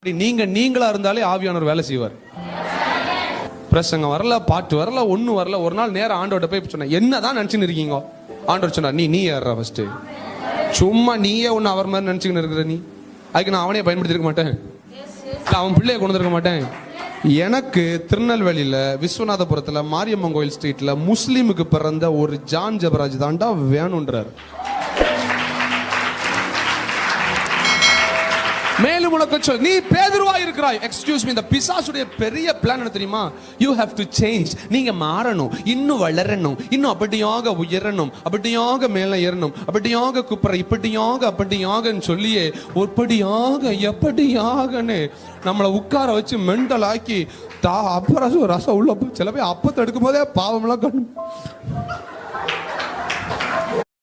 நீங்களா இருந்தாலே ஆவியானவர் வேலை செய்வார். பிரசங்கம் வரல, பாட்டு வரல, ஒண்ணு வரல. ஒரு நாள் நேரம் ஆண்டவர்கிட்ட போய் சொன்னேன், என்னதான் நினைச்சுன்னு இருக்கீங்க? ஆண்டவர் சொன்னார், நீ ஏற ஃபர்ஸ்ட். சும்மா நீயே ஒண்ணு அவர் மாதிரி நினைச்சுக்கின்னு இருக்கிற நீ, அதுக்கு நான் அவனே பயன்படுத்திருக்க மாட்டேன், அவன் பிள்ளைய கொண்டு வந்திருக்க மாட்டேன். எனக்கு திருநெல்வேலியில விஸ்வநாதபுரத்துல மாரியம்மன் கோயில் ஸ்ட்ரீட்ல முஸ்லீமுக்கு பிறந்த ஒரு ஜான் ஜெபராஜ் தாண்டா வேணும்ன்றார். மேலும் உனக்கு சொல், நீ பேதுருவா இருக்கிறாய். எக்ஸ்கியூஸ் மீ, இந்த பிசாசுடைய பெரிய பிளான் என்ன தெரியுமா? You have to change. நீங்க மாறணும், இன்னும் வளரணும், இன்னும் அப்படியாக உயரணும், அப்படியாக மேல ஏறணும், அப்படியாக குப்புற, இப்படியாக அப்படியாகன்னு சொல்லியே ஒருபடியாக எப்படியாகன்னு நம்மளை உட்கார வச்சு மெண்டல் ஆக்கி அப்புறம் ரசம் உள்ள சில பேர் அப்பத்தை எடுக்கும் போதே பாவம்லாம் கண்ணு